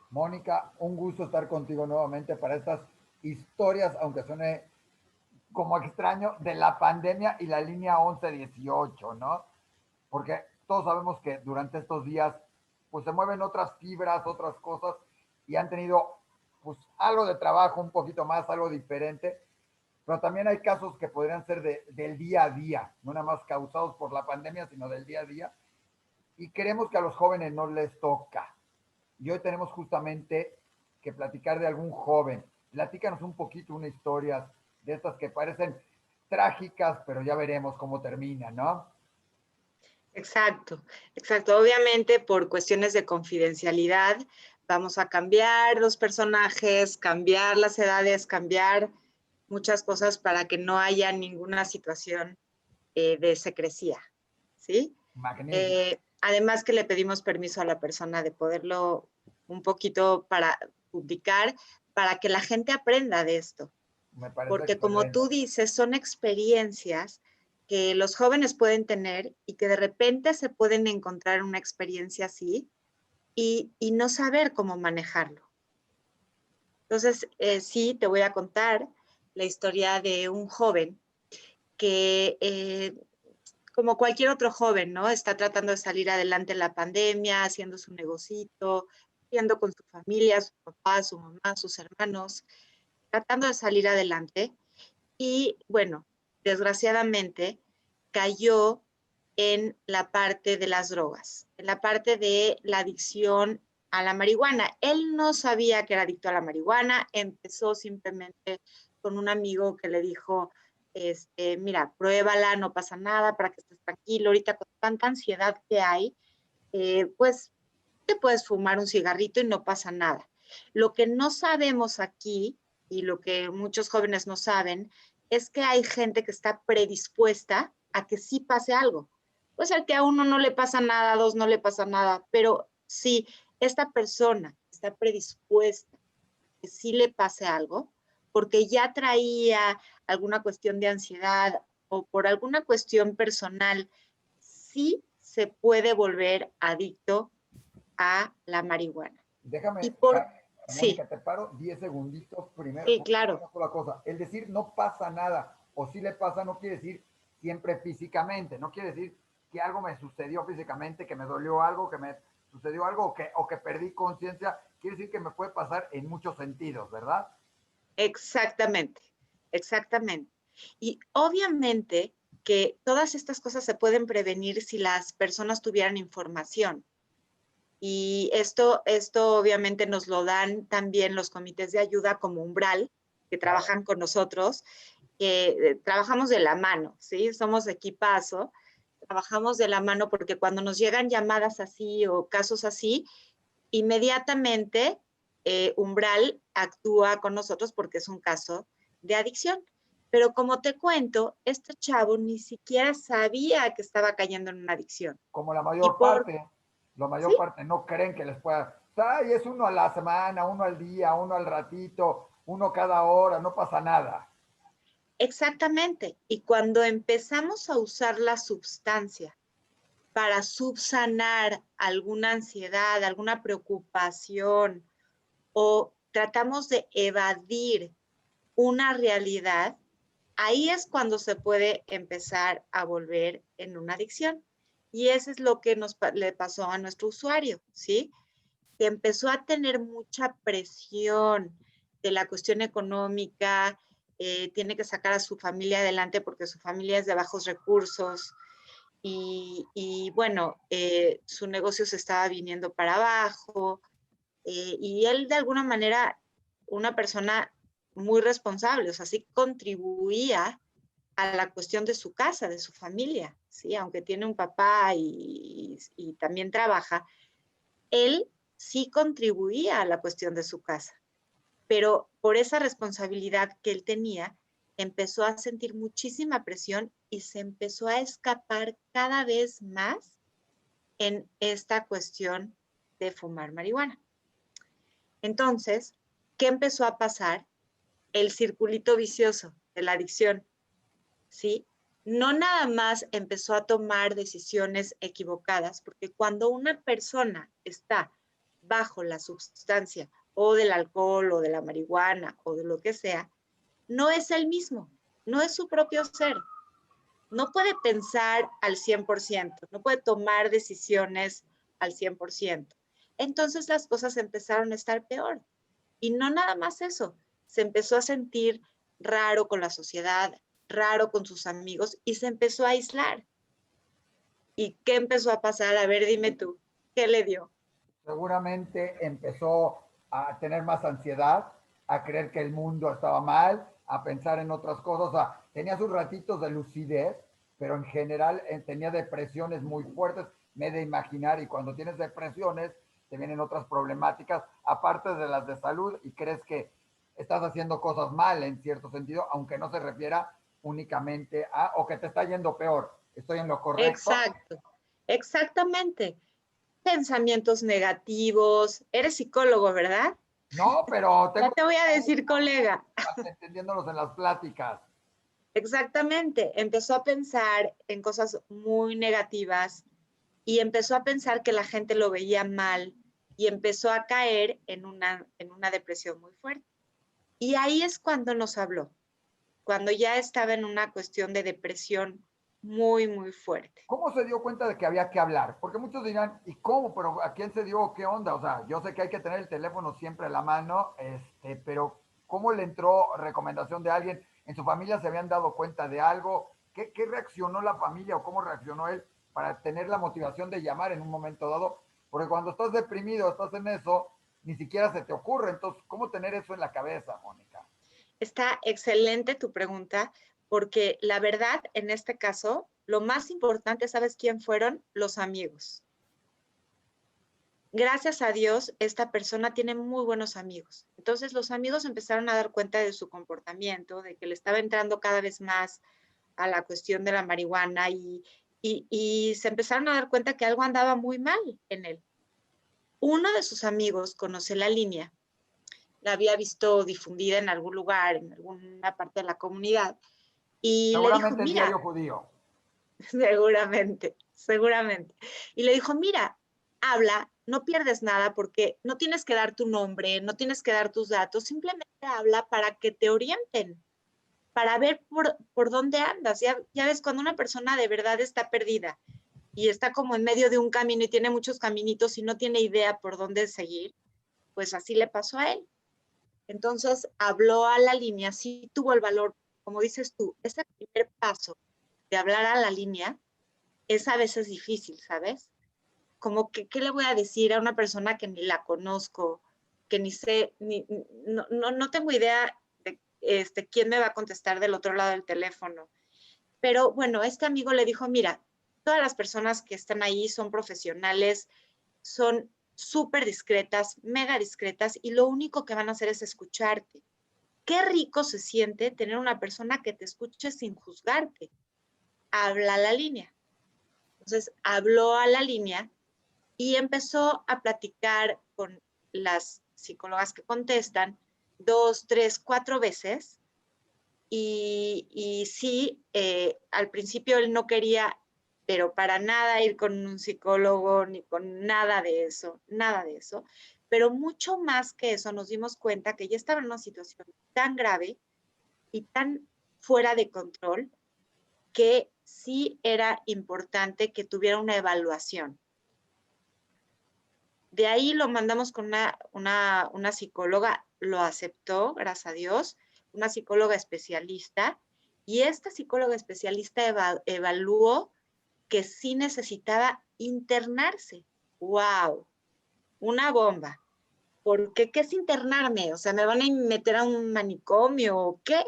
Mónica, un gusto estar contigo nuevamente para estas historias, aunque suene como extraño, de la pandemia y la línea 1118, ¿no? Porque todos sabemos que durante estos días pues se mueven otras fibras, otras cosas y han tenido pues algo de trabajo un poquito más, algo diferente, pero también hay casos que podrían ser del día a día, no nada más causados por la pandemia, sino del día a día, y queremos que a los jóvenes no les toca. Y hoy tenemos justamente que platicar de algún joven. Platícanos un poquito una historia de estas que parecen trágicas, pero ya veremos cómo termina, ¿no? Exacto, exacto. Obviamente, por cuestiones de confidencialidad, vamos a cambiar los personajes, cambiar las edades, cambiar muchas cosas para que no haya ninguna situación de secrecía, ¿sí? Magnífico. Además que le pedimos permiso a la persona de poderlo un poquito para publicar, para que la gente aprenda de esto. Me parece Porque como tú excelente. dices, son experiencias que los jóvenes pueden tener y que de repente se pueden encontrar una experiencia así y no saber cómo manejarlo. Entonces, sí, te voy a contar la historia de un joven que, como cualquier otro joven, ¿no? Está tratando de salir adelante en la pandemia, haciendo su negocito, viviendo con su familia, su papá, su mamá, sus hermanos, tratando de salir adelante. Y bueno, desgraciadamente cayó en la parte de las drogas, en la parte de la adicción a la marihuana. Él no sabía que era adicto a la marihuana, empezó simplemente con un amigo que le dijo, mira, pruébala, no pasa nada, para que estés tranquilo. Ahorita con tanta ansiedad que hay, pues te puedes fumar un cigarrito y no pasa nada. Lo que no sabemos aquí y lo que muchos jóvenes no saben es que hay gente que está predispuesta a que sí pase algo. Puede ser que a uno no le pasa nada, a dos no le pasa nada, pero si esta persona está predispuesta a que sí le pase algo, porque ya traía alguna cuestión de ansiedad o por alguna cuestión personal, sí se puede volver adicto a la marihuana. Y Déjame, por, sí, Mónica, te paro 10 segunditos primero sí, por claro, una sola cosa. El decir no pasa nada o si le pasa no quiere decir siempre físicamente, no quiere decir que algo me sucedió físicamente, que me dolió algo, que me sucedió algo o que perdí conciencia. Quiere decir que me puede pasar en muchos sentidos, ¿verdad? exactamente, exactamente. Y obviamente que todas estas cosas se pueden prevenir si las personas tuvieran información. Y esto obviamente nos lo dan también los comités de ayuda como Umbral, que Claro. trabajan con nosotros, que trabajamos de la mano, ¿sí? Somos equipazo, trabajamos de la mano porque cuando nos llegan llamadas así o casos así, inmediatamente Umbral actúa con nosotros porque es un caso de adicción. Pero como te cuento, este chavo ni siquiera sabía que estaba cayendo en una adicción. Como Y por, la mayor sí, parte no creen que les pueda. Ay, es uno a la semana, uno al día, uno al ratito, uno cada hora, no pasa nada. exactamente. Y cuando empezamos a usar la sustancia para subsanar alguna ansiedad, alguna preocupación o tratamos de evadir una realidad, ahí es cuando se puede empezar a volver en una adicción. Y eso es lo que le pasó a nuestro usuario, ¿sí? Que empezó a tener mucha presión de la cuestión económica, tiene que sacar a su familia adelante porque su familia es de bajos recursos y bueno, su negocio se estaba viniendo para abajo y él de alguna manera, una persona muy responsable, o sea, sí contribuía a la cuestión de su casa, de su familia, ¿sí? Aunque tiene un papá y también trabaja, él sí contribuía a la cuestión de su casa, pero por esa responsabilidad que él tenía, empezó a sentir muchísima presión y se empezó a escapar cada vez más en esta cuestión de fumar marihuana. Entonces, ¿qué empezó a pasar? El circulito vicioso de la adicción, ¿sí? No nada más empezó a tomar decisiones equivocadas, porque cuando una persona está bajo la sustancia o del alcohol o de la marihuana o de lo que sea, no es el mismo, no es su propio ser. No puede pensar al 100%, no puede tomar decisiones al 100%. Entonces las cosas empezaron a estar peor. Y no nada más eso, se empezó a sentir raro con la sociedad, raro con sus amigos y se empezó a aislar. ¿Y qué empezó a pasar? A ver, dime tú, ¿qué le dio? Seguramente empezó a tener más ansiedad, a creer que el mundo estaba mal, a pensar en otras cosas. O sea, tenía sus ratitos de lucidez, pero en general tenía depresiones muy fuertes. Me he de imaginar, y cuando tienes depresiones, te vienen otras problemáticas, aparte de las de salud, y crees que estás haciendo cosas mal en cierto sentido, aunque no se refiera únicamente a, o que te está yendo peor. ¿Estoy en lo correcto? Exacto, exactamente. Pensamientos negativos. Eres psicólogo, ¿verdad? No, pero Ya tengo te voy a decir, colega. entendiéndolos en las pláticas. Exactamente. Empezó a pensar en cosas muy negativas y empezó a pensar que la gente lo veía mal y empezó a caer en una depresión muy fuerte. Y ahí es cuando nos habló, cuando ya estaba en una cuestión de depresión muy, muy fuerte. ¿Cómo se dio cuenta de que había que hablar? Porque muchos dirán, ¿y cómo? ¿Pero a quién se dio? ¿Qué onda? O sea, yo sé que hay que tener el teléfono siempre a la mano, pero ¿cómo le entró recomendación de alguien? ¿En su familia se habían dado cuenta de algo? ¿Qué reaccionó la familia o cómo reaccionó él para tener la motivación de llamar en un momento dado? Porque cuando estás deprimido, estás en eso, ni siquiera se te ocurre. Entonces, ¿cómo tener eso en la cabeza, Mónica? Está excelente tu pregunta, porque la verdad, en este caso, lo más importante, ¿sabes quién fueron? Los amigos. Gracias a Dios, esta persona tiene muy buenos amigos. Entonces, los amigos empezaron a dar cuenta de su comportamiento, de que le estaba entrando cada vez más a la cuestión de la marihuana y se empezaron a dar cuenta que algo andaba muy mal en él. Uno de sus amigos conoce la línea, la había visto difundida en algún lugar, en alguna parte de la comunidad, y le dijo, Seguramente el mira, diario judío. seguramente, seguramente. Y le dijo, mira, habla, no pierdes nada porque no tienes que dar tu nombre, no tienes que dar tus datos, simplemente habla para que te orienten, para ver por dónde andas. Ya ves, cuando una persona de verdad está perdida y está como en medio de un camino y tiene muchos caminitos y no tiene idea por dónde seguir, pues así le pasó a él. Entonces habló a la línea, sí tuvo el valor, como dices tú, ese primer paso de hablar a la línea es a veces difícil, ¿sabes? Como que, ¿qué le voy a decir a una persona que ni la conozco, que ni sé, no tengo idea de quién me va a contestar del otro lado del teléfono? Pero bueno, este amigo le dijo, mira, todas las personas que están ahí son profesionales, son súper discretas, mega discretas, y lo único que van a hacer es escucharte. Qué rico se siente tener una persona que te escuche sin juzgarte. Habla a la línea. Entonces, habló a la línea y empezó a platicar con las psicólogas que contestan 2, 3, 4 veces. Y sí, al principio él no quería, pero para nada ir con un psicólogo ni con nada de eso, nada de eso. Pero mucho más que eso, nos dimos cuenta que ya estaba en una situación tan grave y tan fuera de control que sí era importante que tuviera una evaluación. De ahí lo mandamos con una psicóloga, lo aceptó, gracias a Dios, una psicóloga especialista, y esta psicóloga especialista evaluó que sí necesitaba internarse. ¡Wow! Una bomba. ¿Por qué? ¿Qué es internarme? O sea, ¿me van a meter a un manicomio o qué?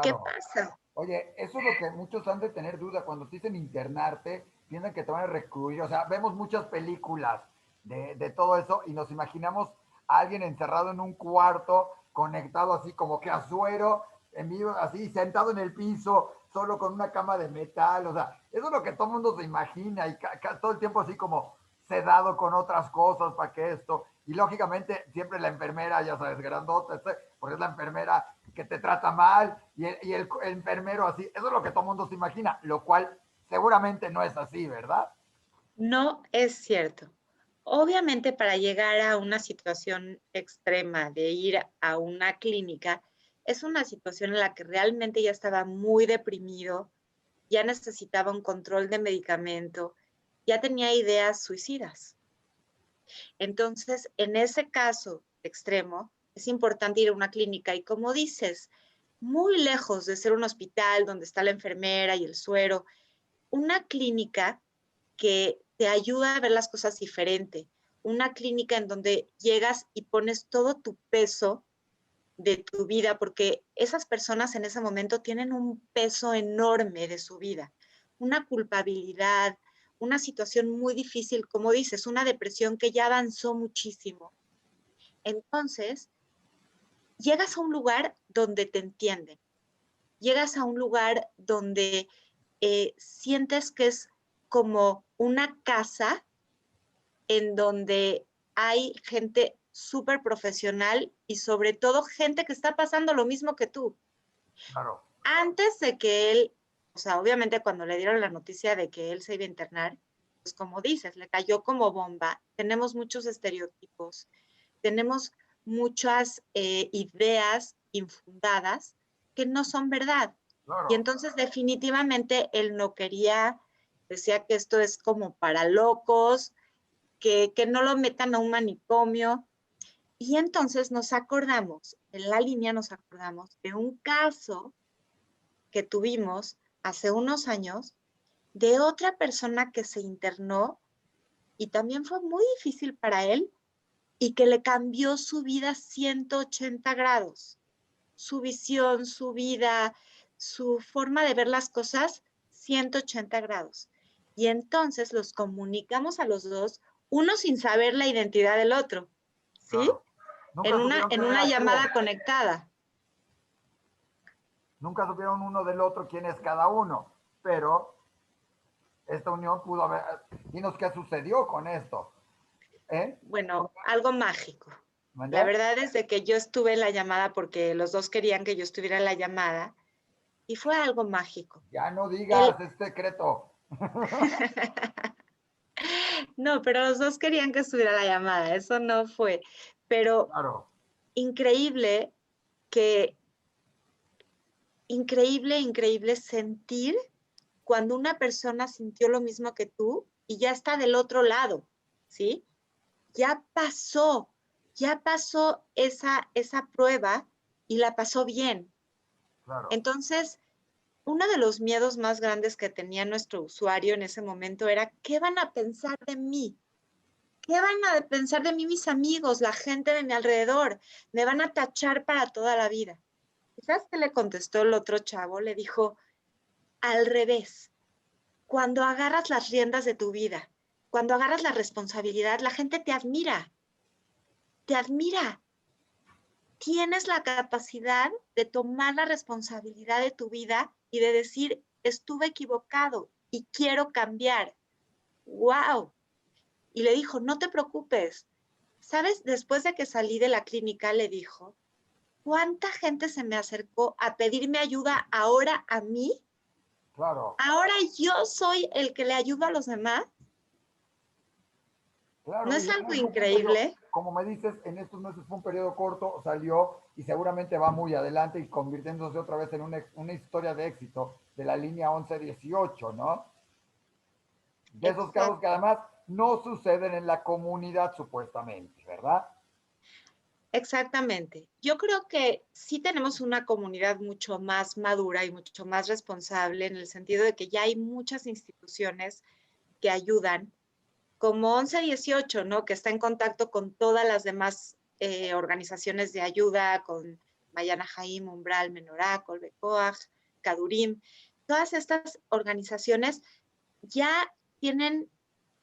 ¿Qué Claro. pasa? Oye, eso es lo que muchos han de tener duda cuando te dicen internarte, piensan que te van a recluir. O sea, vemos muchas películas de todo eso y nos imaginamos a alguien encerrado en un cuarto, conectado así como que a suero, en vivo, así, sentado en el piso, solo con una cama de metal. O sea, eso es lo que todo el mundo se imagina y todo el tiempo así como sedado con otras cosas para que esto. Y lógicamente siempre la enfermera, ya sabes, grandota, porque es la enfermera que te trata mal y el enfermero así. Eso es lo que todo el mundo se imagina, lo cual seguramente no es así, ¿verdad? No es cierto. Obviamente, para llegar a una situación extrema de ir a una clínica, es una situación en la que realmente ya estaba muy deprimido, ya necesitaba un control de medicamento, ya tenía ideas suicidas. Entonces, en ese caso extremo, es importante ir a una clínica y, como dices, muy lejos de ser un hospital donde está la enfermera y el suero, una clínica que te ayuda a ver las cosas diferente, una clínica en donde llegas y pones todo tu peso de tu vida, porque esas personas en ese momento tienen un peso enorme de su vida, una culpabilidad, una situación muy difícil, como dices, una depresión que ya avanzó muchísimo. Entonces, llegas a un lugar donde te entienden, llegas a un lugar donde sientes que es como una casa en donde hay gente súper profesional y sobre todo gente que está pasando lo mismo que tú. Claro. Antes de que él, o sea, obviamente cuando le dieron la noticia de que él se iba a internar, pues como dices, le cayó como bomba. Tenemos muchos estereotipos, tenemos muchas ideas infundadas que no son verdad. Y Claro. entonces definitivamente él no quería, decía que esto es como para locos, que no lo metan a un manicomio. Y entonces nos acordamos, en la línea nos acordamos de un caso que tuvimos hace unos años de otra persona que se internó y también fue muy difícil para él y que le cambió su vida 180 grados, su visión, su vida, su forma de ver las cosas 180 grados. Y entonces los comunicamos a los dos, uno sin saber la identidad del otro, ¿sí? Claro. Nunca supieron En quién una era quién. llamada conectada. Nunca supieron uno del otro quién es cada uno. Pero esta unión pudo haber. Dinos qué sucedió con esto. ¿Eh? Bueno, algo mágico. La ¿Mandé? verdad es de que yo estuve en la llamada porque los dos querían que yo estuviera en la llamada y fue algo mágico. Ya no Él, digas, es secreto. no, pero los dos querían que estuviera en la llamada, eso no fue. Pero Claro. increíble que, increíble sentir cuando una persona sintió lo mismo que tú y ya está del otro lado, ¿sí? Ya pasó esa prueba y la pasó bien. Claro. Entonces, uno de los miedos más grandes que tenía nuestro usuario en ese momento era, ¿qué van a pensar de mí? ¿Qué van a pensar de mí mis amigos, la gente de mi alrededor? Me van a tachar para toda la vida. ¿Y sabes qué le contestó el otro chavo? Le dijo, al revés, cuando agarras las riendas de tu vida, cuando agarras la responsabilidad, la gente te admira, te admira. Tienes la capacidad de tomar la responsabilidad de tu vida y de decir, estuve equivocado y quiero cambiar. ¡Wow! Y le dijo, no te preocupes. ¿Sabes? Después de que salí de la clínica, le dijo, ¿cuánta gente se me acercó a pedirme ayuda ahora a mí? Claro. Ahora yo soy el que le ayuda a los demás. ¿No Claro, y es algo además fue un periodo, increíble? como me dices, en estos meses fue un periodo corto, salió y seguramente va muy adelante y convirtiéndose otra vez en una historia de éxito de la línea 1118, ¿no? De esos casos que Exacto. además no suceden en la comunidad supuestamente, ¿verdad? Exactamente. Yo creo que sí tenemos una comunidad mucho más madura y mucho más responsable en el sentido de que ya hay muchas instituciones que ayudan, como 1118, ¿no? Que está en contacto con todas las demás organizaciones de ayuda, con Mayana Jaim, Umbral, Menorá, Colbecoag, Cadurim. Todas estas organizaciones ya tienen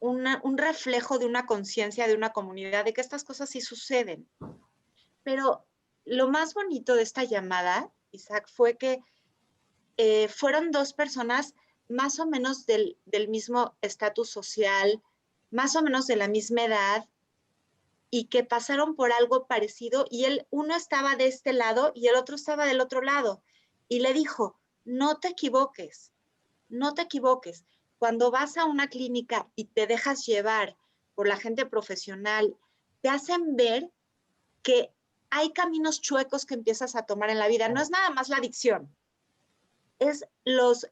un reflejo de una conciencia de una comunidad, de que estas cosas sí suceden. Pero lo más bonito de esta llamada, Isaac, fue que fueron dos personas más o menos del mismo estatus social, más o menos de la misma edad, y que pasaron por algo parecido, y uno estaba de este lado y el otro estaba del otro lado. Y le dijo, no te equivoques, no te equivoques. Cuando vas a una clínica y te dejas llevar por la gente profesional, te hacen ver que hay caminos chuecos que empiezas a tomar en la vida. No es nada más la adicción, es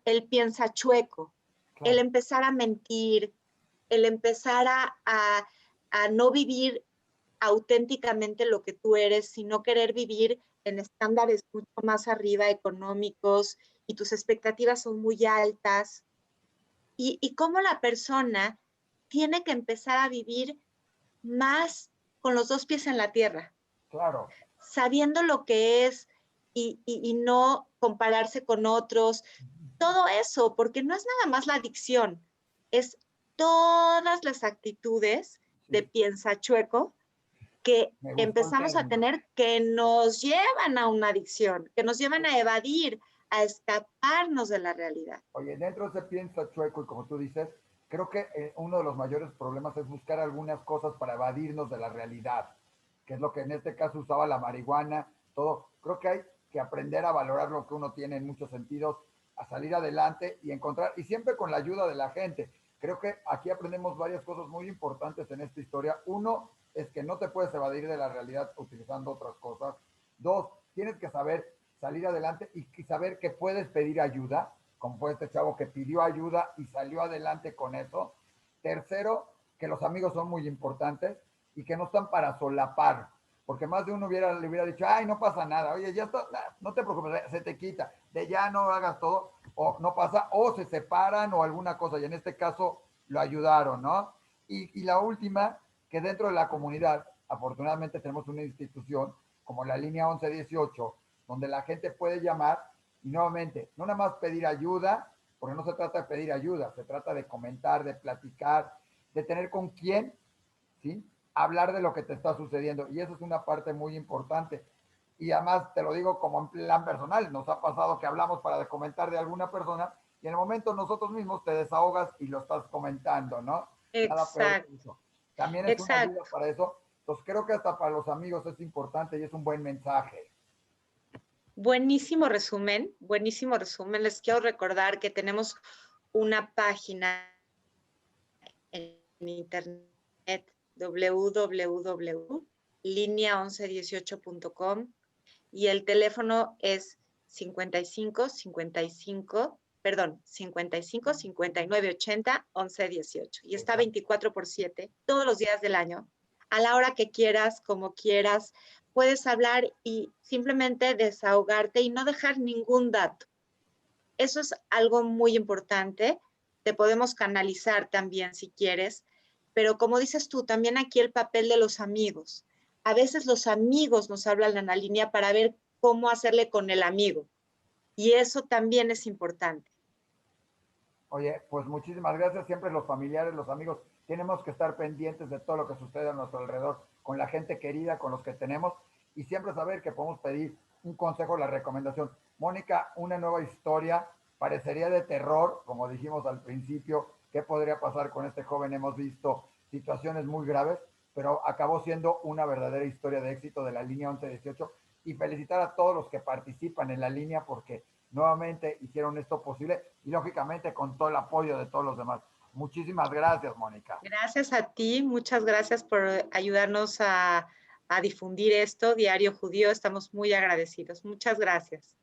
el piensa chueco, el Claro. empezar a mentir, el empezar a no vivir auténticamente lo que tú eres, sino querer vivir en estándares mucho más arriba económicos y tus expectativas son muy altas. Y cómo la persona tiene que empezar a vivir más con los dos pies en la tierra, Claro. sabiendo lo que es y no compararse con otros, todo eso, porque no es nada más la adicción, es todas las actitudes de Sí, piensa chueco que me gustó el empezamos a término. tener que nos llevan a una adicción, que nos llevan a evadir, a escaparnos de la realidad. Oye, dentro de ese piensa chueco y como tú dices, creo que uno de los mayores problemas es buscar algunas cosas para evadirnos de la realidad, que es lo que en este caso usaba la marihuana, todo. Creo que hay que aprender a valorar lo que uno tiene en muchos sentidos, a salir adelante y encontrar, y siempre con la ayuda de la gente. Creo que aquí aprendemos varias cosas muy importantes en esta historia. Uno es que no te puedes evadir de la realidad utilizando otras cosas. Dos, tienes que saber salir adelante y saber que puedes pedir ayuda, como fue este chavo que pidió ayuda y salió adelante con eso. Tercero, que los amigos son muy importantes y que no están para solapar, porque más de uno le hubiera dicho, ay, no pasa nada, oye, ya está, no te preocupes, se te quita, de ya no hagas todo, o no pasa, o se separan o alguna cosa, y en este caso lo ayudaron, ¿no? Y la última, que dentro de la comunidad, afortunadamente tenemos una institución como la línea 1118, donde la gente puede llamar y nuevamente, no nada más pedir ayuda, porque no se trata de pedir ayuda, se trata de comentar, de platicar, de tener con quién, ¿sí? Hablar de lo que te está sucediendo. Y eso es una parte muy importante. Y además te lo digo como en plan personal, nos ha pasado que hablamos para comentar de alguna persona y en el momento nosotros mismos te desahogas y lo estás comentando, ¿no? Nada peor que Exacto, eso. También es una ayuda exacto. para eso. Entonces creo que hasta para los amigos es importante y es un buen mensaje. Buenísimo resumen, buenísimo resumen. Les quiero recordar que tenemos una página en internet www.linea1118.com y el teléfono es 55 59 80 11 18 y está Exacto. 24/7 todos los días del año a la hora que quieras, como quieras, puedes hablar y simplemente desahogarte y no dejar ningún dato. Eso es algo muy importante. Te podemos canalizar también si quieres, pero como dices tú, también aquí el papel de los amigos. A veces los amigos nos hablan en la línea para ver cómo hacerle con el amigo y eso también es importante. Oye, pues muchísimas gracias. Siempre los familiares, los amigos, tenemos que estar pendientes de todo lo que sucede a nuestro alrededor, con la gente querida, con los que tenemos, y siempre saber que podemos pedir un consejo, la recomendación. Mónica, una nueva historia, parecería de terror, como dijimos al principio, ¿qué podría pasar con este joven? Hemos visto situaciones muy graves, pero acabó siendo una verdadera historia de éxito de la línea 1118 y felicitar a todos los que participan en la línea porque nuevamente hicieron esto posible y lógicamente con todo el apoyo de todos los demás. Muchísimas gracias, Mónica. Gracias a ti, muchas gracias por ayudarnos a difundir esto, Diario Judío, estamos muy agradecidos. Muchas gracias.